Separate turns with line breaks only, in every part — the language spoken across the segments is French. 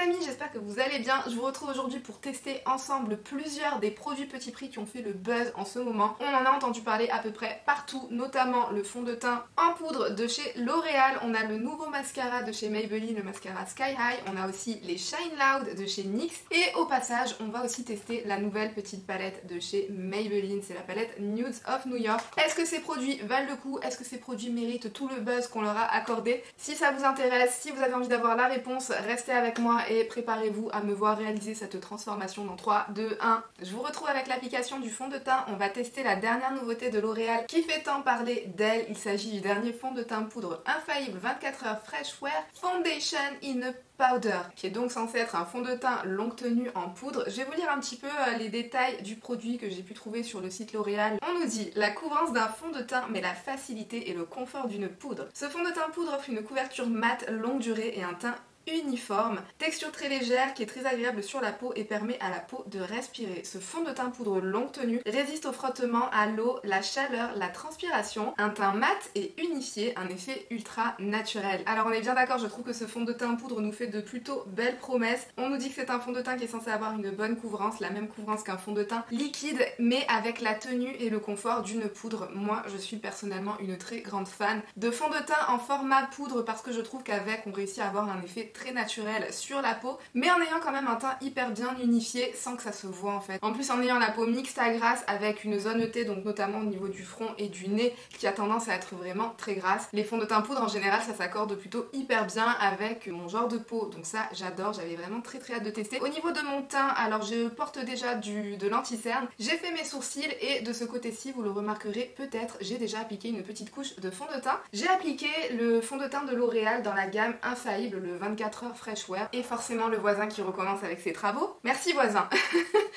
amis, j'espère que vous allez bien. Je vous retrouve aujourd'hui pour tester ensemble plusieurs des produits petit prix qui ont fait le buzz en ce moment. On en a entendu parler à peu près partout, notamment le fond de teint en poudre de chez L'Oréal. On a le nouveau mascara de chez Maybelline, le mascara Sky High. On a aussi les Shine Loud de chez NYX. Et au passage, on va aussi tester la nouvelle petite palette de chez Maybelline. C'est la palette Nudes of New York. Est-ce que ces produits valent le coup? Est-ce que ces produits méritent tout le buzz qu'on leur a accordé? Si ça vous intéresse, si vous avez envie d'avoir la réponse, restez avec moi et préparez-vous à me voir réaliser cette transformation dans 3, 2, 1. Je vous retrouve avec l'application du fond de teint. On va tester la dernière nouveauté de L'Oréal qui fait tant parler d'elle. Il s'agit du dernier fond de teint poudre infaillible 24 heures Fresh Wear Foundation in a Powder, qui est donc censé être un fond de teint longue tenue en poudre. Je vais vous lire un petit peu les détails du produit que j'ai pu trouver sur le site L'Oréal. On nous dit la couvrance d'un fond de teint mais la facilité et le confort d'une poudre. Ce fond de teint poudre offre une couverture mate longue durée et un teint uniforme, texture très légère qui est très agréable sur la peau et permet à la peau de respirer. Ce fond de teint poudre longue tenue résiste au frottement, à l'eau, la chaleur, la transpiration, un teint mat et unifié, un effet ultra naturel. Alors on est bien d'accord, je trouve que ce fond de teint poudre nous fait de plutôt belles promesses. On nous dit que c'est un fond de teint qui est censé avoir une bonne couvrance, la même couvrance qu'un fond de teint liquide, mais avec la tenue et le confort d'une poudre. Moi je suis personnellement une très grande fan de fond de teint en format poudre parce que je trouve qu'avec on réussit à avoir un effet très naturel sur la peau, mais en ayant quand même un teint hyper bien unifié sans que ça se voit en fait. En plus en ayant la peau mixte à grasse avec une zone T, donc notamment au niveau du front et du nez qui a tendance à être vraiment très grasse. Les fonds de teint poudre en général ça s'accorde plutôt hyper bien avec mon genre de peau, donc ça j'adore, j'avais vraiment très hâte de tester. Au niveau de mon teint, alors je porte déjà de l'anti-cerne, j'ai fait mes sourcils et de ce côté-ci vous le remarquerez peut-être, j'ai déjà appliqué une petite couche de fond de teint. J'ai appliqué le fond de teint de L'Oréal dans la gamme infaillible, le 24 heures Fresh Wear, et forcément le voisin qui recommence avec ses travaux. Merci voisin.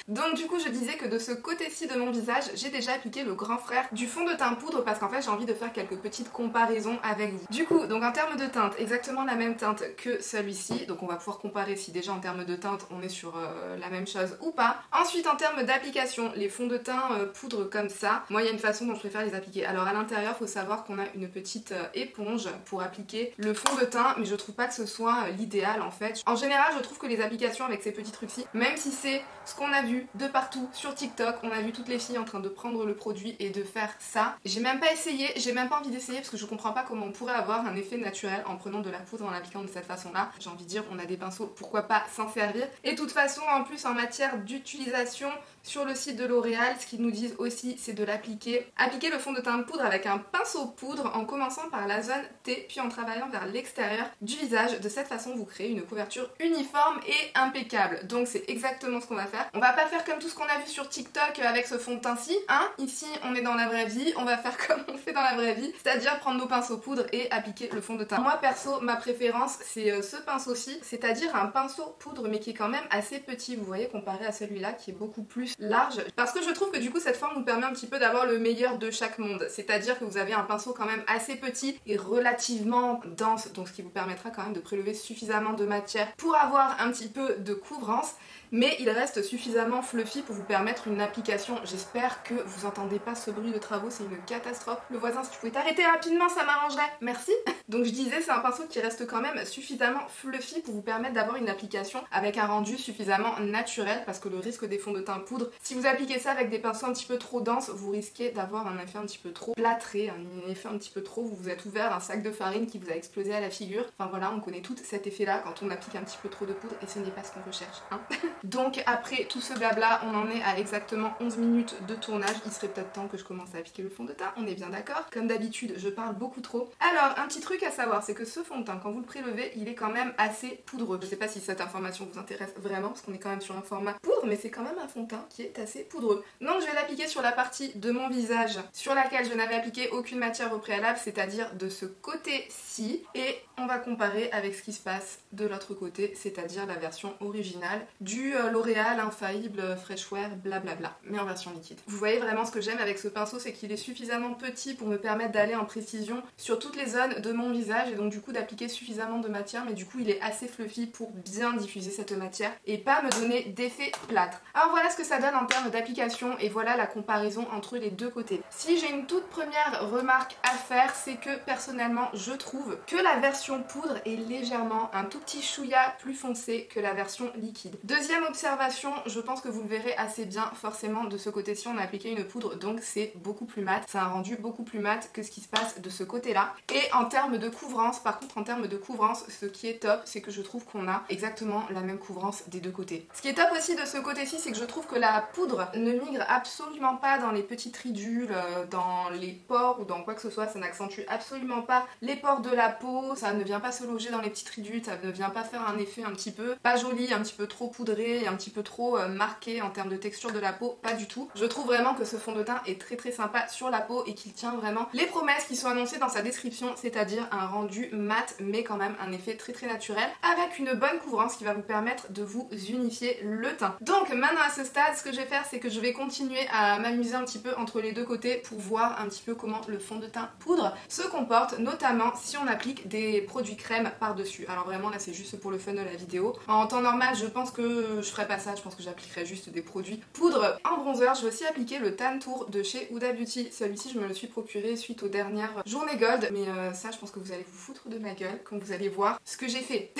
Donc du coup je disais que de ce côté-ci de mon visage j'ai déjà appliqué le grand frère du fond de teint poudre parce qu'en fait j'ai envie de faire quelques petites comparaisons avec vous. Du coup donc en termes de teinte, exactement la même teinte que celui-ci, donc on va pouvoir comparer si déjà en termes de teinte on est sur la même chose ou pas. Ensuite en termes d'application, les fonds de teint poudre comme ça, moi il y a une façon dont je préfère les appliquer. Alors à l'intérieur il faut savoir qu'on a une petite éponge pour appliquer le fond de teint, mais je trouve pas que ce soit l'idéal en fait. En général je trouve que les applications avec ces petits trucs-ci, même si c'est ce qu'on a vu de partout sur TikTok, on a vu toutes les filles en train de prendre le produit et de faire ça, j'ai même pas essayé, j'ai même pas envie d'essayer parce que je comprends pas comment on pourrait avoir un effet naturel en prenant de la poudre en l'appliquant de cette façon là. J'ai envie de dire on a des pinceaux, pourquoi pas s'en servir. Et de toute façon en plus en matière d'utilisation sur le site de L'Oréal, ce qu'ils nous disent aussi c'est de l'appliquer. Appliquer le fond de teint poudre avec un pinceau poudre en commençant par la zone T puis en travaillant vers l'extérieur du visage. De cette façon vous créez une couverture uniforme et impeccable. Donc c'est exactement ce qu'on va faire. On va pas faire comme tout ce qu'on a vu sur TikTok avec ce fond de teint-ci, hein. Ici on est dans la vraie vie, on va faire comme on fait dans la vraie vie, c'est-à-dire prendre nos pinceaux poudre et appliquer le fond de teint. Moi perso, ma préférence c'est ce pinceau-ci, c'est-à-dire un pinceau poudre mais qui est quand même assez petit, vous voyez, comparé à celui-là qui est beaucoup plus large, parce que je trouve que du coup cette forme nous permet un petit peu d'avoir le meilleur de chaque monde, c'est-à-dire que vous avez un pinceau quand même assez petit et relativement dense, donc ce qui vous permettra quand même de prélever suffisamment de matière pour avoir un petit peu de couvrance, mais il reste suffisamment fluffy pour vous permettre une application. J'espère que vous entendez pas ce bruit de travaux, c'est une catastrophe. Le voisin, si tu pouvais t'arrêter rapidement ça m'arrangerait, merci. Donc je disais c'est un pinceau qui reste quand même suffisamment fluffy pour vous permettre d'avoir une application avec un rendu suffisamment naturel, parce que le risque des fonds de teint poudre, si vous appliquez ça avec des pinceaux un petit peu trop denses, vous risquez d'avoir un effet un petit peu trop plâtré, un effet un petit peu trop, vous vous êtes ouvert un sac de farine qui vous a explosé à la figure. Enfin voilà, on connaît tout cet effet là quand on applique un petit peu trop de poudre et ce n'est pas ce qu'on recherche, hein. Donc après tout ce blabla, on en est à exactement 11 minutes de tournage. Il serait peut-être temps que je commence à appliquer le fond de teint, on est bien d'accord. Comme d'habitude, je parle beaucoup trop. Alors, un petit truc à savoir, c'est que ce fond de teint, quand vous le prélevez, il est quand même assez poudreux. Je sais pas si cette information vous intéresse vraiment, parce qu'on est quand même sur un format poudre, mais c'est quand même un fond de teint qui est assez poudreux. Donc je vais l'appliquer sur la partie de mon visage sur laquelle je n'avais appliqué aucune matière au préalable, c'est-à-dire de ce côté-ci, et on va comparer avec ce qui se passe de l'autre côté, c'est-à-dire la version originale du L'Oréal infaillible Fresh Wear blablabla, mais en version liquide. Vous voyez vraiment ce que j'aime avec ce pinceau, c'est qu'il est suffisamment petit pour me permettre d'aller en précision sur toutes les zones de mon visage et donc du coup d'appliquer suffisamment de matière, mais du coup il est assez fluffy pour bien diffuser cette matière et pas me donner d'effet plâtre. Alors voilà ce que ça donne en termes d'application et voilà la comparaison entre les deux côtés. Si j'ai une toute première remarque à faire, c'est que personnellement je trouve que la version poudre est légèrement vraiment un tout petit chouïa plus foncé que la version liquide. Deuxième observation, je pense que vous le verrez assez bien, forcément de ce côté-ci on a appliqué une poudre donc c'est beaucoup plus mat, c'est un rendu beaucoup plus mat que ce qui se passe de ce côté-là. Et en termes de couvrance, par contre en termes de couvrance, ce qui est top c'est que je trouve qu'on a exactement la même couvrance des deux côtés. Ce qui est top aussi de ce côté-ci c'est que je trouve que la poudre ne migre absolument pas dans les petites ridules, dans les pores ou dans quoi que ce soit, ça n'accentue absolument pas les pores de la peau, ça ne vient pas se loger dans les petites ridules, ça ne vient pas faire un effet un petit peu pas joli, un petit peu trop poudré, un petit peu trop marqué en termes de texture de la peau, pas du tout. Je trouve vraiment que ce fond de teint est très sympa sur la peau et qu'il tient vraiment les promesses qui sont annoncées dans sa description, c'est-à-dire un rendu mat mais quand même un effet très naturel avec une bonne couvrance qui va vous permettre de vous unifier le teint. Donc maintenant à ce stade, ce que je vais faire c'est que je vais continuer à m'amuser un petit peu entre les deux côtés pour voir un petit peu comment le fond de teint poudre se comporte, notamment si on applique des produits crème par-dessus. Alors vraiment là c'est juste pour le fun de la vidéo. En temps normal je pense que je ferai pas ça, je pense que j'appliquerai juste des produits poudre. En bronzer je vais aussi appliquer le Tan Tour de chez Huda Beauty. Celui-ci je me le suis procuré suite aux dernières journées gold, mais ça je pense que vous allez vous foutre de ma gueule quand vous allez voir ce que j'ai fait.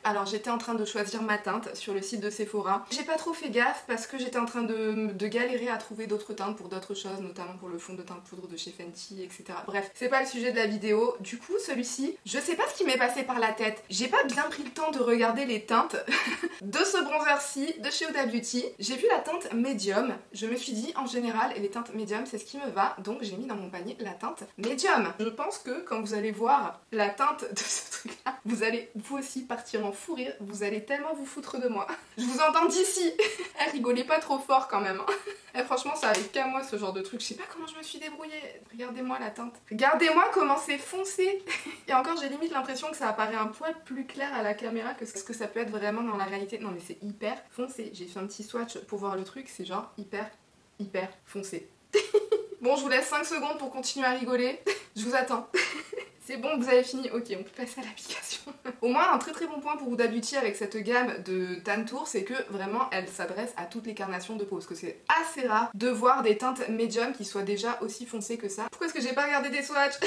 Alors j'étais en train de choisir ma teinte sur le site de Sephora. J'ai pas trop fait gaffe parce que j'étais en train de galérer à trouver d'autres teintes pour d'autres choses, notamment pour le fond de teint poudre de chez Fenty, etc. Bref, c'est pas le sujet de la vidéo. Du coup, celui-ci, je sais pas ce qui m'est passé par la tête. J'ai pas bien pris le temps de regarder les teintes de ce bronzer-ci de chez Huda Beauty. J'ai vu la teinte médium. Je me suis dit, en général, les teintes médium, c'est ce qui me va. Donc j'ai mis dans mon panier la teinte médium. Je pense que quand vous allez voir la teinte de ce truc-là, vous allez vous aussi partir en fou rire, vous allez tellement vous foutre de moi. Je vous entends d'ici. Rigolez pas trop fort quand même. Franchement ça arrive qu'à moi ce genre de truc, je sais pas comment je me suis débrouillée. Regardez-moi la teinte. Regardez-moi comment c'est foncé. Et encore j'ai limite l'impression que ça apparaît un poil plus clair à la caméra que ce que ça peut être vraiment dans la réalité. Non mais c'est hyper foncé. J'ai fait un petit swatch pour voir le truc, c'est genre hyper foncé. Bon je vous laisse 5 secondes pour continuer à rigoler. Je vous attends. C'est bon, vous avez fini. Ok, on peut passer à l'application. Au moins, un très bon point pour Huda Beauty avec cette gamme de Tan Tour, c'est que vraiment, elle s'adresse à toutes les carnations de peau. Parce que c'est assez rare de voir des teintes médium qui soient déjà aussi foncées que ça. Pourquoi est-ce que j'ai pas regardé des swatchs?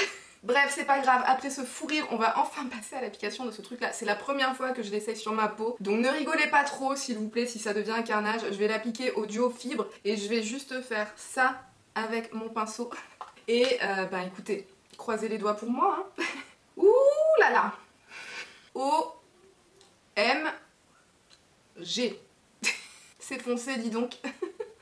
Bref, c'est pas grave, après ce fou rire, on va enfin passer à l'application de ce truc là. C'est la première fois que je l'essaye sur ma peau, donc ne rigolez pas trop s'il vous plaît si ça devient un carnage. Je vais l'appliquer au duo fibre et je vais juste faire ça avec mon pinceau. Et bah écoutez, croisez les doigts pour moi, hein. Ouh là là. O-M-G. C'est foncé, dis donc.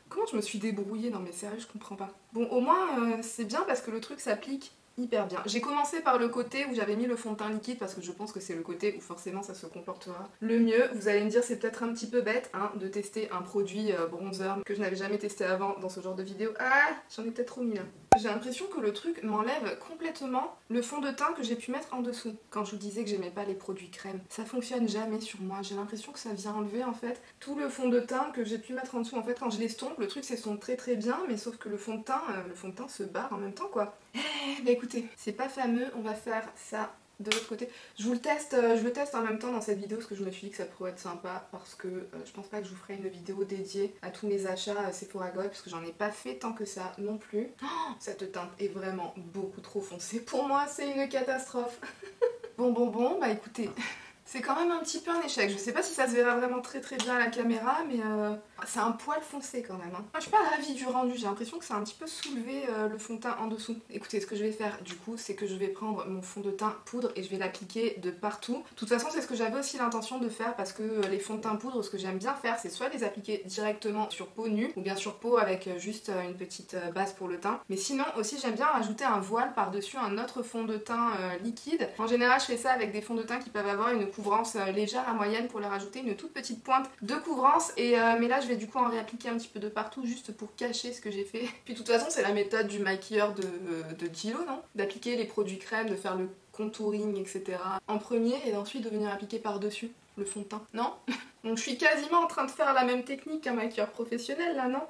Comment je me suis débrouillée? Non mais sérieux, je comprends pas. Bon, au moins, c'est bien parce que le truc s'applique hyper bien. J'ai commencé par le côté où j'avais mis le fond de teint liquide parce que je pense que c'est le côté où forcément ça se comportera le mieux. Vous allez me dire c'est peut-être un petit peu bête hein, de tester un produit bronzer que je n'avais jamais testé avant dans ce genre de vidéo. Ah, j'en ai peut-être trop mis là. J'ai l'impression que le truc m'enlève complètement le fond de teint que j'ai pu mettre en dessous. Quand je vous disais que j'aimais pas les produits crème, ça fonctionne jamais sur moi. J'ai l'impression que ça vient enlever en fait tout le fond de teint que j'ai pu mettre en dessous. En fait quand je l'estompe, le truc s'estompe très bien, mais sauf que le fond de teint se barre en même temps quoi. Bah écoutez, c'est pas fameux, on va faire ça de l'autre côté. Je le teste en même temps dans cette vidéo parce que je me suis dit que ça pourrait être sympa parce que je pense pas que je vous ferai une vidéo dédiée à tous mes achats Sephora Gold parce que j'en ai pas fait tant que ça non plus. Oh, cette teinte est vraiment beaucoup trop foncée. Pour moi c'est une catastrophe. Bon, bah écoutez... C'est quand même un petit peu un échec. Je sais pas si ça se verra vraiment très bien à la caméra, mais c'est un poil foncé quand même. Hein. Je suis pas ravie du rendu, j'ai l'impression que c'est un petit peu soulevé le fond de teint en dessous. Écoutez, ce que je vais faire du coup, c'est que je vais prendre mon fond de teint poudre et je vais l'appliquer de partout. De toute façon, c'est ce que j'avais aussi l'intention de faire parce que les fonds de teint poudre, ce que j'aime bien faire, c'est soit les appliquer directement sur peau nue ou bien sur peau avec juste une petite base pour le teint. Mais sinon aussi, j'aime bien rajouter un voile par-dessus un autre fond de teint liquide. En général, je fais ça avec des fonds de teint qui peuvent avoir une couvrance légère à moyenne pour leur ajouter une toute petite pointe de couvrance et mais là je vais du coup en réappliquer un petit peu de partout juste pour cacher ce que j'ai fait. Puis de toute façon c'est la méthode du maquilleur de Gilo, non? D'appliquer les produits crème, de faire le contouring etc. en premier et ensuite de venir appliquer par dessus le fond de teint, non? Donc je suis quasiment en train de faire la même technique qu'un maquilleur professionnel là, non?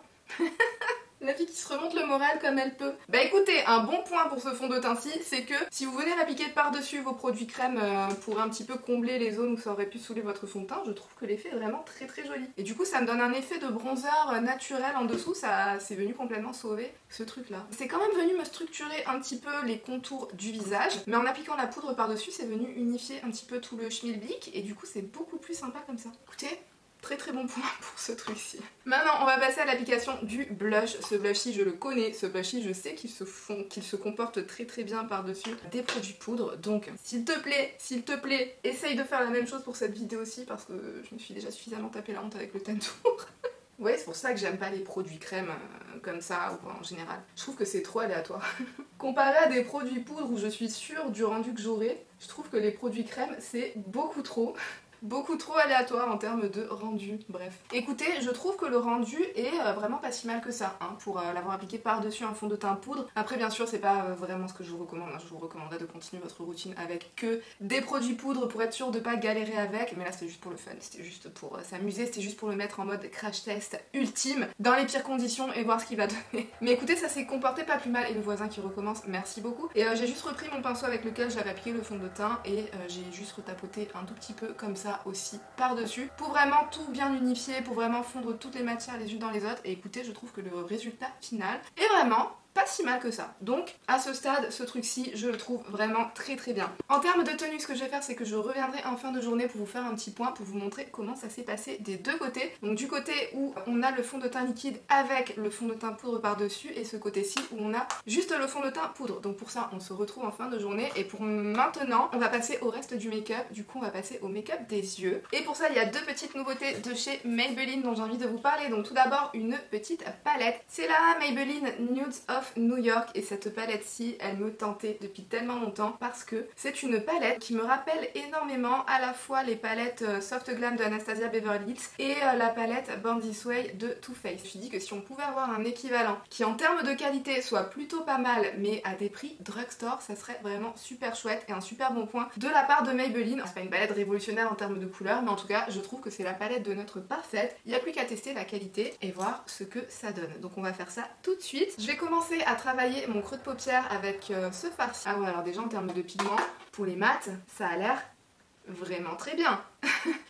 La fille qui se remonte le moral comme elle peut. Bah écoutez, un bon point pour ce fond de teint-ci, c'est que si vous venez l'appliquer par-dessus vos produits crème pour un petit peu combler les zones où ça aurait pu saouler votre fond de teint, je trouve que l'effet est vraiment très très joli. Et du coup ça me donne un effet de bronzer naturel en dessous, ça c'est venu complètement sauver ce truc là. C'est quand même venu me structurer un petit peu les contours du visage, mais en appliquant la poudre par-dessus, c'est venu unifier un petit peu tout le schmilblick et du coup c'est beaucoup plus sympa comme ça. Écoutez, très très bon point pour ce truc-ci. Maintenant, on va passer à l'application du blush. Ce blush-ci, je le connais. Ce blush-ci, je sais qu'il se comporte très très bien par-dessus des produits poudre. Donc, s'il te plaît, essaye de faire la même chose pour cette vidéo-ci parce que je me suis déjà suffisamment tapé la honte avec le Tentour. Ouais, c'est pour ça que j'aime pas les produits crème comme ça ou en général. Je trouve que c'est trop aléatoire. Comparé à des produits poudre où je suis sûre du rendu que j'aurai, je trouve que les produits crème, c'est beaucoup trop aléatoire en termes de rendu, bref. Écoutez, je trouve que le rendu est vraiment pas si mal que ça, hein, pour l'avoir appliqué par-dessus un fond de teint poudre. Après, bien sûr, c'est pas vraiment ce que je vous recommande, hein. Je vous recommanderais de continuer votre routine avec que des produits poudre pour être sûr de pas galérer avec, mais là c'était juste pour le fun, c'était juste pour s'amuser, c'était juste pour le mettre en mode crash test ultime, dans les pires conditions et voir ce qu'il va donner. Mais écoutez, ça s'est comporté pas plus mal et le voisin qui recommence, merci beaucoup. Et j'ai juste repris mon pinceau avec lequel j'avais appliqué le fond de teint et j'ai juste retapoté un tout petit peu comme ça aussi par-dessus pour vraiment tout bien unifier, pour vraiment fondre toutes les matières les unes dans les autres. Et écoutez, je trouve que le résultat final est vraiment pas si mal que ça. Donc à ce stade, ce truc-ci, je le trouve vraiment très très bien. En termes de tenue, ce que je vais faire, c'est que je reviendrai en fin de journée pour vous faire un petit point, pour vous montrer comment ça s'est passé des deux côtés. Donc du côté où on a le fond de teint liquide avec le fond de teint poudre par-dessus, et ce côté-ci où on a juste le fond de teint poudre. Donc pour ça, on se retrouve en fin de journée. Et pour maintenant, on va passer au reste du make-up. Du coup, on va passer au make-up des yeux. Et pour ça, il y a deux petites nouveautés de chez Maybelline dont j'ai envie de vous parler. Donc tout d'abord, une petite palette. C'est la Maybelline Nudes of New York, et cette palette-ci, elle me tentait depuis tellement longtemps parce que c'est une palette qui me rappelle énormément à la fois les palettes Soft Glam de Anastasia Beverly Hills et la palette Born This Way de Too Faced. Je me suis dit que si on pouvait avoir un équivalent qui en termes de qualité soit plutôt pas mal mais à des prix drugstore, ça serait vraiment super chouette et un super bon point de la part de Maybelline. C'est pas une palette révolutionnaire en termes de couleurs, mais en tout cas je trouve que c'est la palette de neutre parfaite. Il n'y a plus qu'à tester la qualité et voir ce que ça donne. Donc on va faire ça tout de suite. Je vais commencer à travailler mon creux de paupière avec ce farci. Ah ouais, alors déjà en termes de pigment, pour les mats, ça a l'air vraiment très bien.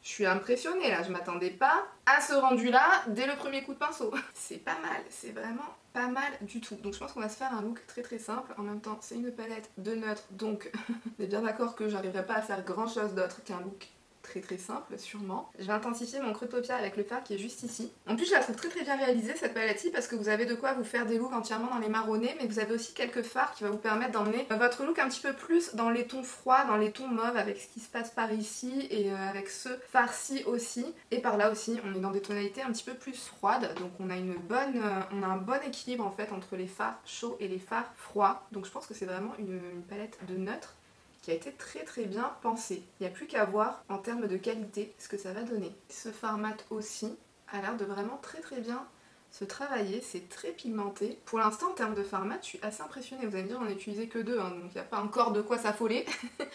Je suis impressionnée là, je m'attendais pas à ce rendu là dès le premier coup de pinceau. C'est pas mal, c'est vraiment pas mal du tout. Donc je pense qu'on va se faire un look très très simple. En même temps, c'est une palette de neutre, donc on est bien d'accord que j'arriverai pas à faire grand chose d'autre qu'un look très très simple sûrement. Je vais intensifier mon creux de paupière avec le fard qui est juste ici. En plus je la trouve très très bien réalisée cette palette-ci parce que vous avez de quoi vous faire des looks entièrement dans les marronnés, mais vous avez aussi quelques fards qui va vous permettre d'emmener votre look un petit peu plus dans les tons froids, dans les tons mauves avec ce qui se passe par ici et avec ce fard-ci aussi. Et par là aussi on est dans des tonalités un petit peu plus froides, donc on a un bon équilibre en fait entre les fards chauds et les fards froids. Donc je pense que c'est vraiment une palette de neutre qui a été très très bien pensé. Il n'y a plus qu'à voir en termes de qualité ce que ça va donner. Ce fard mat aussi a l'air de vraiment très très bien se travailler, c'est très pigmenté. Pour l'instant en termes de fard mat, je suis assez impressionnée. Vous allez me dire on n'a utilisé que deux, hein, donc il n'y a pas encore de quoi s'affoler.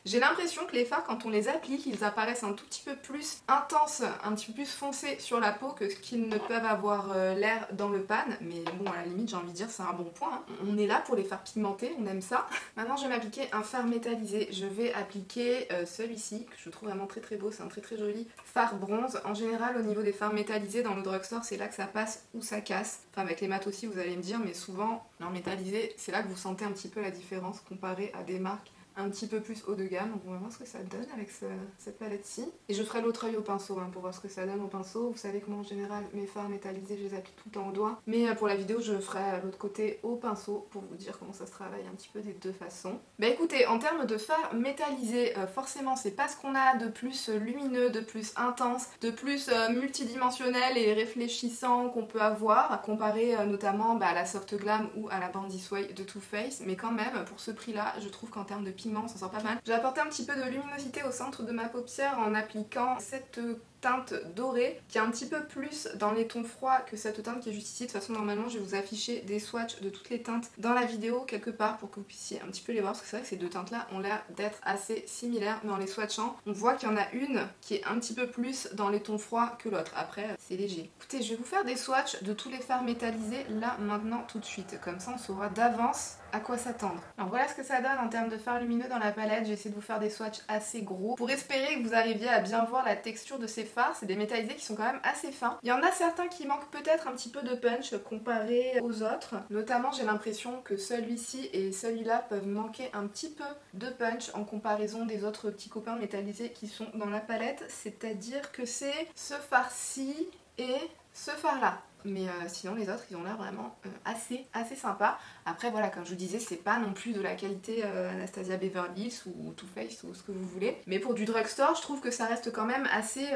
J'ai l'impression que les fards, quand on les applique, ils apparaissent un tout petit peu plus intenses, un petit peu plus foncés sur la peau que ce qu'ils ne peuvent avoir l'air dans le pan. Mais bon, à la limite, j'ai envie de dire c'est un bon point, hein. On est là pour les fards pigmentés, on aime ça. Maintenant je vais m'appliquer un fard métallisé. Je vais appliquer celui-ci, que je trouve vraiment très très beau, c'est un très très joli fard bronze. En général au niveau des fards métallisés dans le drugstore, c'est là que ça passe ou ça casse. Enfin avec les mats aussi vous allez me dire, mais souvent en métallisé c'est là que vous sentez un petit peu la différence comparé à des marques un petit peu plus haut de gamme. Donc on va voir ce que ça donne avec cette palette-ci. Et je ferai l'autre œil au pinceau, hein, pour voir ce que ça donne au pinceau. Vous savez que moi en général mes fards métallisés je les applique tout le temps au doigt. Mais pour la vidéo je ferai l'autre côté au pinceau pour vous dire comment ça se travaille un petit peu des deux façons. Bah écoutez, en termes de fards métallisés, forcément c'est pas ce qu'on a de plus lumineux, de plus intense, de plus multidimensionnel et réfléchissant qu'on peut avoir, comparé notamment à la Soft Glam ou à la Born This Way de Too Faced. Mais quand même, pour ce prix là, je trouve qu'en termes de pigment, ça sort pas mal. J'ai apporté un petit peu de luminosité au centre de ma paupière en appliquant cette teinte dorée qui est un petit peu plus dans les tons froids que cette teinte qui est juste ici. De toute façon normalement je vais vous afficher des swatchs de toutes les teintes dans la vidéo quelque part pour que vous puissiez un petit peu les voir, parce que c'est vrai que ces deux teintes là ont l'air d'être assez similaires, mais en les swatchant on voit qu'il y en a une qui est un petit peu plus dans les tons froids que l'autre. Après c'est léger. Écoutez, je vais vous faire des swatchs de tous les fards métallisés là maintenant tout de suite, comme ça on saura d'avance à quoi s'attendre. Alors voilà ce que ça donne en termes de fards lumineux dans la palette. J'ai essayé de vous faire des swatchs assez gros pour espérer que vous arriviez à bien voir la texture de ces fards. C'est des métallisés qui sont quand même assez fins. Il y en a certains qui manquent peut-être un petit peu de punch comparé aux autres. Notamment j'ai l'impression que celui-ci et celui-là peuvent manquer un petit peu de punch en comparaison des autres petits copains métallisés qui sont dans la palette. C'est-à-dire que c'est ce fard-ci et ce fard-là. Mais sinon les autres ils ont l'air vraiment assez sympas. Après voilà, comme je vous disais, c'est pas non plus de la qualité Anastasia Beverly Hills ou Too Faced ou ce que vous voulez. Mais pour du drugstore je trouve que ça reste quand même assez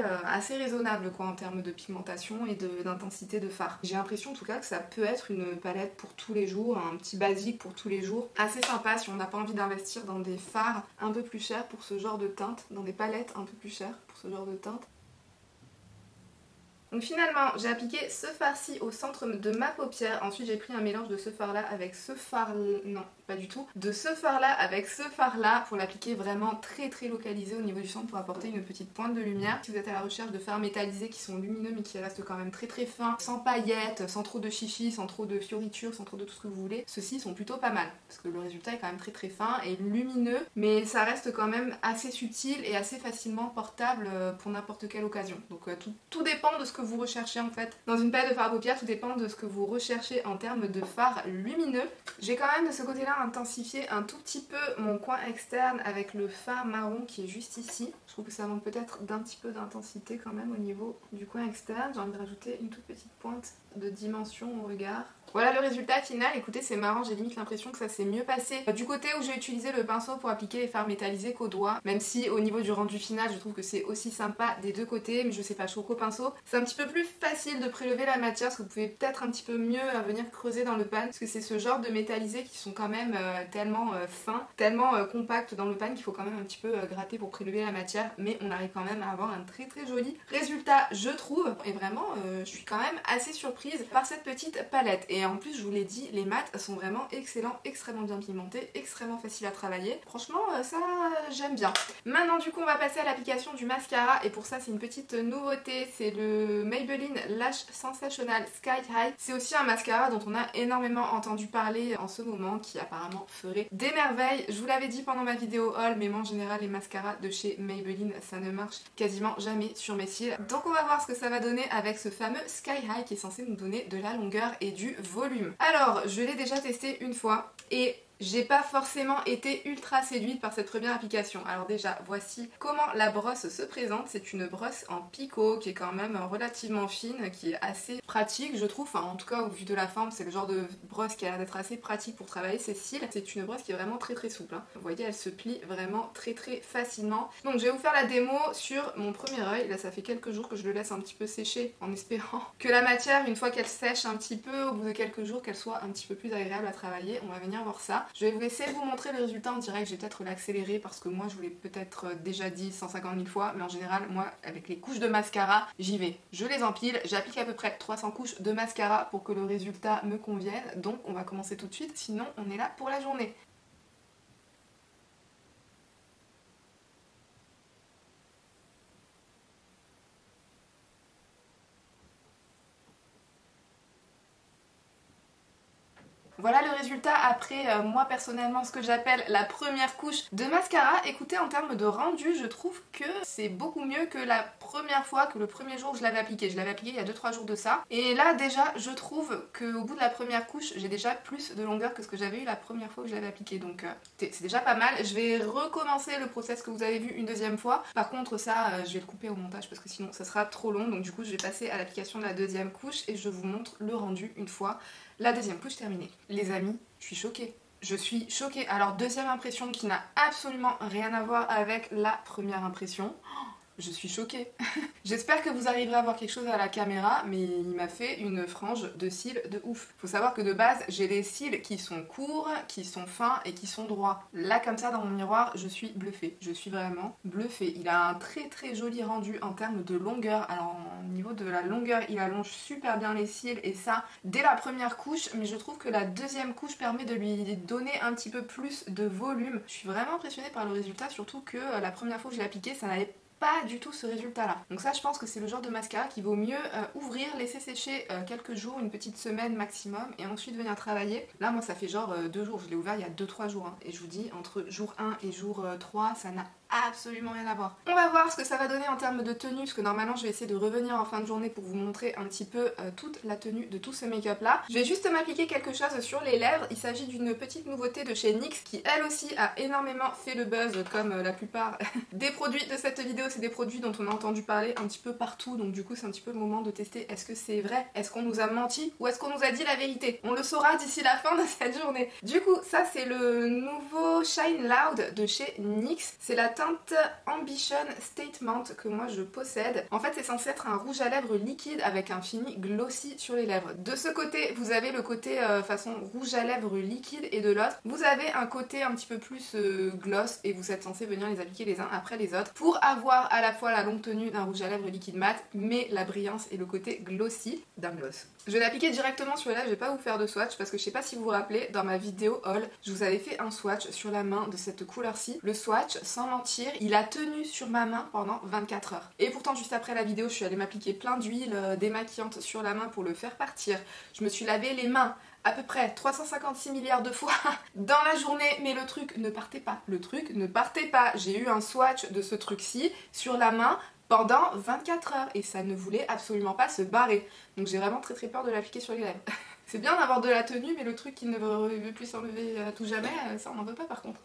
raisonnable quoi, en termes de pigmentation et d'intensité de fard. J'ai l'impression en tout cas que ça peut être une palette pour tous les jours, un petit basique pour tous les jours. Assez sympa si on n'a pas envie d'investir dans des fards un peu plus chers pour ce genre de teinte, dans des palettes un peu plus chères pour ce genre de teinte. Donc finalement j'ai appliqué ce fard-ci au centre de ma paupière, ensuite j'ai pris un mélange de ce fard là avec ce fard, non pas du tout, de ce fard là avec ce fard là pour l'appliquer vraiment très localisé au niveau du centre pour apporter une petite pointe de lumière. Si vous êtes à la recherche de fards métallisés qui sont lumineux mais qui restent quand même très fins, sans paillettes, sans trop de chichi, sans trop de fioritures, sans trop de tout ce que vous voulez, ceux-ci sont plutôt pas mal parce que le résultat est quand même très fin et lumineux, mais ça reste quand même assez subtil et assez facilement portable pour n'importe quelle occasion. Donc tout dépend de ce que vous recherchez en fait. Dans une palette de fard à paupières, tout dépend de ce que vous recherchez en termes de fard lumineux. J'ai quand même de ce côté-là intensifié un tout petit peu mon coin externe avec le fard marron qui est juste ici. Je trouve que ça manque peut-être d'un petit peu d'intensité quand même au niveau du coin externe. J'ai envie de rajouter une toute petite pointe de dimension au regard. Voilà le résultat final. Écoutez, c'est marrant, j'ai limite l'impression que ça s'est mieux passé du côté où j'ai utilisé le pinceau pour appliquer les fards métallisés qu'au doigt, même si au niveau du rendu final je trouve que c'est aussi sympa des deux côtés, mais je sais pas, je trouve qu'au pinceau c'est un petit peu plus facile de prélever la matière, parce que vous pouvez peut-être un petit peu mieux venir creuser dans le pan, parce que c'est ce genre de métallisés qui sont quand même tellement fins, tellement compacts dans le pan qu'il faut quand même un petit peu gratter pour prélever la matière, mais on arrive quand même à avoir un très joli résultat je trouve, et vraiment je suis quand même assez surprise par cette petite palette. Et en plus je vous l'ai dit, les mats sont vraiment excellents, extrêmement bien pigmentés, extrêmement faciles à travailler. Franchement ça j'aime bien. Maintenant du coup on va passer à l'application du mascara, et pour ça c'est une petite nouveauté, c'est le Maybelline Lash Sensational Sky High. C'est aussi un mascara dont on a énormément entendu parler en ce moment, qui apparemment ferait des merveilles. Je vous l'avais dit pendant ma vidéo haul, mais moi en général les mascaras de chez Maybelline ça ne marche quasiment jamais sur mes cils. Donc on va voir ce que ça va donner avec ce fameux Sky High qui est censé nous donner de la longueur et du volume. Alors je l'ai déjà testé une fois et j'ai pas forcément été ultra séduite par cette première application. Alors déjà, voici comment la brosse se présente. C'est une brosse en picot qui est quand même relativement fine, qui est assez pratique je trouve. Enfin en tout cas au vu de la forme, c'est le genre de brosse qui a l'air d'être assez pratique pour travailler ses cils. C'est une brosse qui est vraiment très souple. Hein. Vous voyez, elle se plie vraiment très facilement. Donc je vais vous faire la démo sur mon premier œil. Là ça fait quelques jours que je le laisse un petit peu sécher en espérant que la matière, une fois qu'elle sèche un petit peu, au bout de quelques jours, qu'elle soit un petit peu plus agréable à travailler. On va venir voir ça. Je vais vous laisser vous montrer le résultat en direct. Je vais peut-être l'accélérer parce que moi je vous l'ai peut-être déjà dit 150 000 fois, mais en général moi avec les couches de mascara j'y vais. Je les empile, j'applique à peu près 300 couches de mascara pour que le résultat me convienne. Donc on va commencer tout de suite, sinon on est là pour la journée. Voilà le résultat après moi personnellement ce que j'appelle la première couche de mascara. Écoutez, en termes de rendu, je trouve que c'est beaucoup mieux que la première fois, que le premier jour où je l'avais appliqué. Je l'avais appliqué il y a 2-3 jours de ça. Et là déjà je trouve qu'au bout de la première couche, j'ai déjà plus de longueur que ce que j'avais eu la première fois que je l'avais appliqué. Donc c'est déjà pas mal. Je vais recommencer le process que vous avez vu une deuxième fois. Par contre ça, je vais le couper au montage parce que sinon ça sera trop long. Donc du coup je vais passer à l'application de la deuxième couche et je vous montre le rendu une fois la deuxième couche terminée. Les amis, je suis choquée. Je suis choquée. Alors deuxième impression qui n'a absolument rien à voir avec la première impression. Je suis choquée. J'espère que vous arriverez à voir quelque chose à la caméra, mais il m'a fait une frange de cils de ouf. Faut savoir que de base, j'ai des cils qui sont courts, qui sont fins et qui sont droits. Là, comme ça, dans mon miroir, je suis bluffée. Je suis vraiment bluffée. Il a un très très joli rendu en termes de longueur. Alors, au niveau de la longueur, il allonge super bien les cils et ça, dès la première couche. Mais je trouve que la deuxième couche permet de lui donner un petit peu plus de volume. Je suis vraiment impressionnée par le résultat, surtout que la première fois que je l'ai appliqué, ça n'avait pas du tout ce résultat là. Donc ça je pense que c'est le genre de mascara qu'il vaut mieux ouvrir, laisser sécher quelques jours, une petite semaine maximum et ensuite venir travailler. Là moi ça fait genre 2 jours, je l'ai ouvert il y a 2-3 jours hein. Et je vous dis entre jour 1 et jour 3 ça n'a absolument rien à voir. On va voir ce que ça va donner en termes de tenue parce que normalement je vais essayer de revenir en fin de journée pour vous montrer un petit peu toute la tenue de tout ce make-up là. Je vais juste m'appliquer quelque chose sur les lèvres. Il s'agit d'une petite nouveauté de chez NYX qui elle aussi a énormément fait le buzz comme la plupart des produits de cette vidéo. C'est des produits dont on a entendu parler un petit peu partout donc du coup c'est un petit peu le moment de tester est-ce que c'est vrai, est-ce qu'on nous a menti ou est-ce qu'on nous a dit la vérité. On le saura d'ici la fin de cette journée. Du coup ça c'est le nouveau Shine Loud de chez NYX. C'est la teinte Ambition Statement que moi je possède. En fait c'est censé être un rouge à lèvres liquide avec un fini glossy sur les lèvres. De ce côté vous avez le côté façon rouge à lèvres liquide et de l'autre vous avez un côté un petit peu plus gloss et vous êtes censé venir les appliquer les uns après les autres pour avoir à la fois la longue tenue d'un rouge à lèvres liquide mat mais la brillance et le côté glossy d'un gloss. Je vais l'appliquer directement sur les lèvres, je vais pas vous faire de swatch parce que je sais pas si vous vous rappelez, dans ma vidéo haul, je vous avais fait un swatch sur la main de cette couleur-ci. Le swatch, sans mentir, il a tenu sur ma main pendant 24 heures. Et pourtant juste après la vidéo, je suis allée m'appliquer plein d'huile démaquillante sur la main pour le faire partir. Je me suis lavé les mains à peu près 356 milliards de fois dans la journée, mais le truc ne partait pas. Le truc ne partait pas. J'ai eu un swatch de ce truc-ci sur la main pendant 24 heures et ça ne voulait absolument pas se barrer. Donc j'ai vraiment très peur de l'appliquer sur les lèvres. C'est bien d'avoir de la tenue, mais le truc qui ne veut plus s'enlever à tout jamais, ça on n'en veut pas par contre.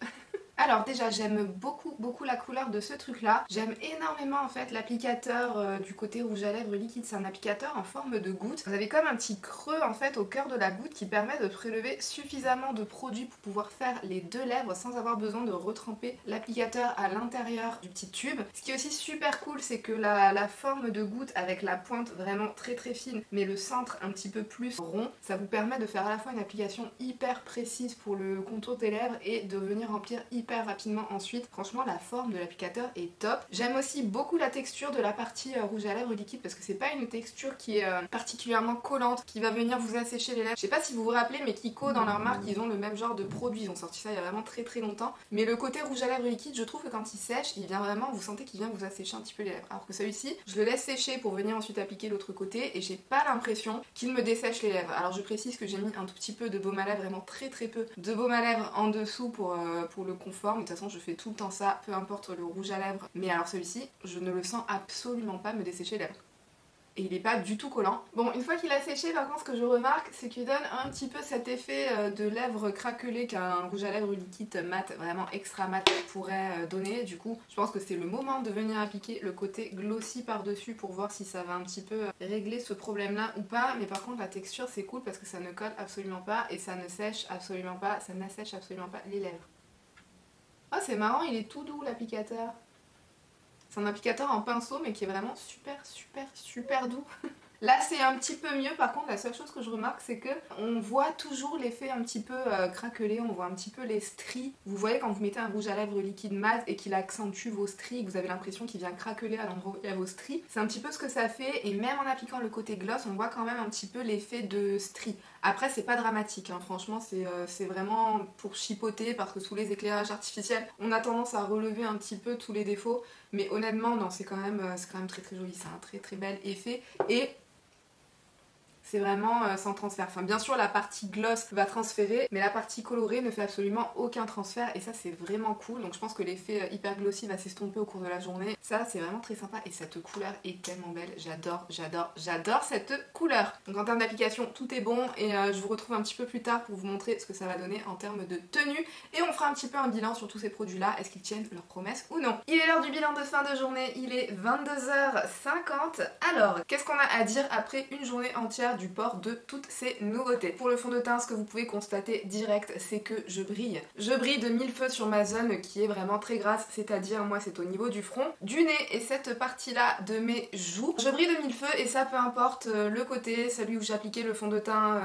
Alors déjà j'aime beaucoup la couleur de ce truc là. J'aime énormément en fait l'applicateur du côté rouge à lèvres liquide. C'est un applicateur en forme de goutte. Vous avez comme un petit creux en fait au cœur de la goutte qui permet de prélever suffisamment de produit pour pouvoir faire les deux lèvres sans avoir besoin de retremper l'applicateur à l'intérieur du petit tube. Ce qui est aussi super cool c'est que la forme de goutte avec la pointe vraiment très fine mais le centre un petit peu plus rond, ça vous permet de faire à la fois une application hyper précise pour le contour des lèvres et de venir remplir hyper rapidement ensuite. Franchement la forme de l'applicateur est top. J'aime aussi beaucoup la texture de la partie rouge à lèvres liquide parce que c'est pas une texture qui est particulièrement collante, qui va venir vous assécher les lèvres. Je sais pas si vous vous rappelez mais Kiko dans leur marque ils ont le même genre de produit, ils ont sorti ça il y a vraiment très longtemps. Mais le côté rouge à lèvres liquide je trouve que quand il sèche il vient vraiment, vous sentez qu'il vient vous assécher un petit peu les lèvres. Alors que celui-ci je le laisse sécher pour venir ensuite appliquer l'autre côté et j'ai pas l'impression qu'il me dessèche les lèvres. Alors je précise que j'ai mis un tout petit peu de baume à lèvres, vraiment très peu de baume à lèvres en dessous pour le confort. Mais de toute façon je fais tout le temps ça, peu importe le rouge à lèvres. Mais alors celui-ci, je ne le sens absolument pas me dessécher les lèvres. Et il n'est pas du tout collant. Bon, une fois qu'il a séché, par contre, ce que je remarque, c'est qu'il donne un petit peu cet effet de lèvres craquelées qu'un rouge à lèvres liquide mat, vraiment extra mat, pourrait donner. Du coup, je pense que c'est le moment de venir appliquer le côté glossy par-dessus pour voir si ça va un petit peu régler ce problème-là ou pas. Mais par contre, la texture, c'est cool parce que ça ne colle absolument pas et ça ne sèche absolument pas, ça n'assèche absolument pas les lèvres. Oh, c'est marrant, il est tout doux l'applicateur. C'est un applicateur en pinceau mais qui est vraiment super doux. Là c'est un petit peu mieux, par contre la seule chose que je remarque c'est que on voit toujours l'effet un petit peu craquelé, on voit un petit peu les stries. Vous voyez quand vous mettez un rouge à lèvres liquide mat et qu'il accentue vos stries, que vous avez l'impression qu'il vient craqueler à l'endroit où il y a vos stries, c'est un petit peu ce que ça fait et même en appliquant le côté gloss on voit quand même un petit peu l'effet de stries. Après c'est pas dramatique, hein. Franchement c'est vraiment pour chipoter parce que sous les éclairages artificiels on a tendance à relever un petit peu tous les défauts, mais honnêtement non c'est quand même très joli, c'est un très bel effet et c'est vraiment sans transfert. Enfin bien sûr la partie gloss va transférer mais la partie colorée ne fait absolument aucun transfert et ça c'est vraiment cool. Donc je pense que l'effet hyper glossy va s'estomper au cours de la journée. Ça c'est vraiment très sympa et cette couleur est tellement belle. J'adore cette couleur. Donc en termes d'application tout est bon et je vous retrouve un petit peu plus tard pour vous montrer ce que ça va donner en termes de tenue et on fera un petit peu un bilan sur tous ces produits là. Est-ce qu'ils tiennent leurs promesses ou non? Il est l'heure du bilan de fin de journée, il est 22h50. Alors qu'est-ce qu'on a à dire après une journée entière du port de toutes ces nouveautés. Pour le fond de teint, ce que vous pouvez constater direct, c'est que je brille. Je brille de mille feux sur ma zone qui est vraiment très grasse, c'est-à-dire moi c'est au niveau du front, du nez et cette partie-là de mes joues. Je brille de mille feux et ça peu importe le côté, celui où j'ai appliqué le fond de teint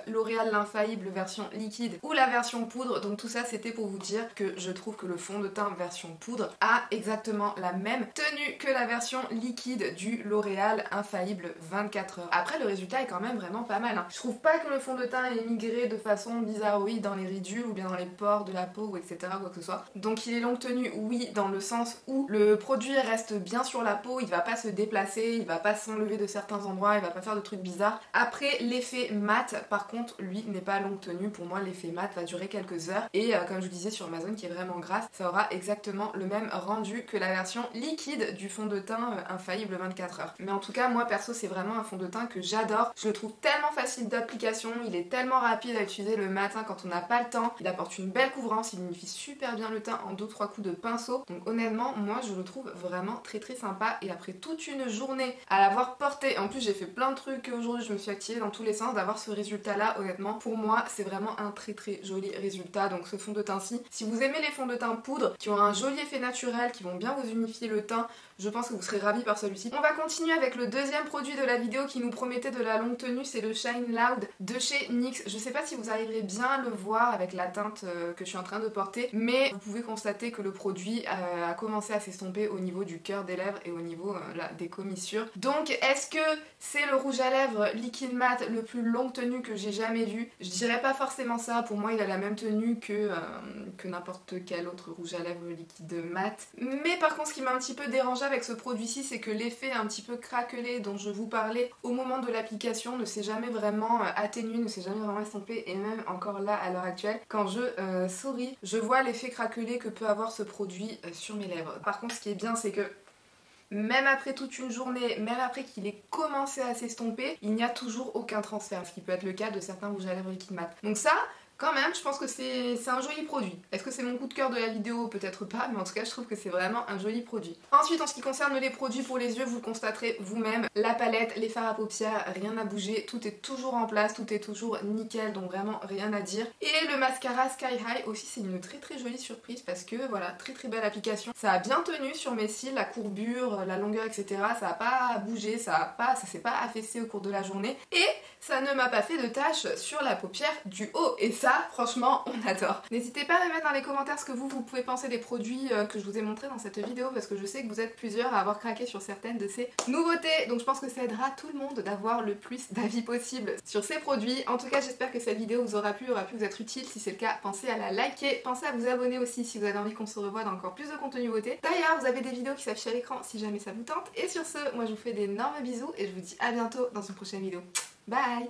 L'Oréal l'infaillible version liquide ou la version poudre. Donc tout ça c'était pour vous dire que je trouve que le fond de teint version poudre a exactement la même tenue que la version liquide du L'Oréal infaillible 24 heures. Après le résultat est quand même vraiment pas mal, hein. Je trouve pas que le fond de teint est migré de façon bizarroïde dans les ridules ou bien dans les pores de la peau ou etc. quoi que ce soit. Donc il est longue tenue, oui, dans le sens où le produit reste bien sur la peau, il va pas se déplacer, il va pas s'enlever de certains endroits, il va pas faire de trucs bizarres. Après l'effet mat par contre lui n'est pas longue tenue, pour moi l'effet mat va durer quelques heures et comme je vous disais sur ma zone qui est vraiment grasse, ça aura exactement le même rendu que la version liquide du fond de teint infaillible 24 heures. Mais en tout cas moi perso c'est vraiment un fond de teint que j'adore, je le trouve tellement facile d'application, il est tellement rapide à utiliser le matin quand on n'a pas le temps, il apporte une belle couvrance, il unifie super bien le teint en 2-3 coups de pinceau, donc honnêtement moi je le trouve vraiment très sympa. Et après toute une journée à l'avoir porté, en plus j'ai fait plein de trucs aujourd'hui, je me suis activée dans tous les sens, d'avoir ce résultat là honnêtement pour moi c'est vraiment un très joli résultat. Donc ce fond de teint-ci, si vous aimez les fonds de teint poudre qui ont un joli effet naturel, qui vont bien vous unifier le teint, je pense que vous serez ravis par celui-ci. On va continuer avec le deuxième produit de la vidéo qui nous promettait de la longue tenue, c'est le Shine Loud de chez NYX. Je sais pas si vous arriverez bien à le voir avec la teinte que je suis en train de porter, mais vous pouvez constater que le produit a commencé à s'estomper au niveau du cœur des lèvres et au niveau des commissures. Donc est-ce que c'est le rouge à lèvres liquide mat le plus longue tenue que j'ai jamais vu? Je dirais pas forcément ça, pour moi il a la même tenue que n'importe quel autre rouge à lèvres liquide mat. Mais par contre ce qui m'a un petit peu dérangé avec ce produit-ci, c'est que l'effet un petit peu craquelé dont je vous parlais au moment de l'application ne s'est jamais vraiment atténué, ne s'est jamais vraiment estompé, et même encore là à l'heure actuelle, quand je souris, je vois l'effet craquelé que peut avoir ce produit sur mes lèvres. Par contre ce qui est bien c'est que même après toute une journée, même après qu'il ait commencé à s'estomper, il n'y a toujours aucun transfert, ce qui peut être le cas de certains rouges à lèvres liquide mat. Donc ça, quand même, je pense que c'est un joli produit. Est-ce que c'est mon coup de cœur de la vidéo? Peut-être pas, mais en tout cas je trouve que c'est vraiment un joli produit. Ensuite en ce qui concerne les produits pour les yeux, vous le constaterez vous-même, la palette, les fards à paupières, rien n'a bougé, tout est toujours en place, tout est toujours nickel, donc vraiment rien à dire. Et le mascara Sky High aussi, c'est une très jolie surprise parce que voilà, très belle application. Ça a bien tenu sur mes cils, la courbure, la longueur, etc. Ça a pas bougé, ça s'est pas affaissé au cours de la journée. Et ça ne m'a pas fait de taches sur la paupière du haut. Et ça, franchement, on adore. N'hésitez pas à me mettre dans les commentaires ce que vous pouvez penser des produits que je vous ai montrés dans cette vidéo, parce que je sais que vous êtes plusieurs à avoir craqué sur certaines de ces nouveautés. Donc je pense que ça aidera tout le monde d'avoir le plus d'avis possible sur ces produits. En tout cas, j'espère que cette vidéo vous aura pu vous être utile. Si c'est le cas, pensez à la liker, pensez à vous abonner aussi si vous avez envie qu'on se revoie dans encore plus de contenu beauté. D'ailleurs, vous avez des vidéos qui s'affichent à l'écran si jamais ça vous tente. Et sur ce, moi je vous fais d'énormes bisous et je vous dis à bientôt dans une prochaine vidéo. Bye!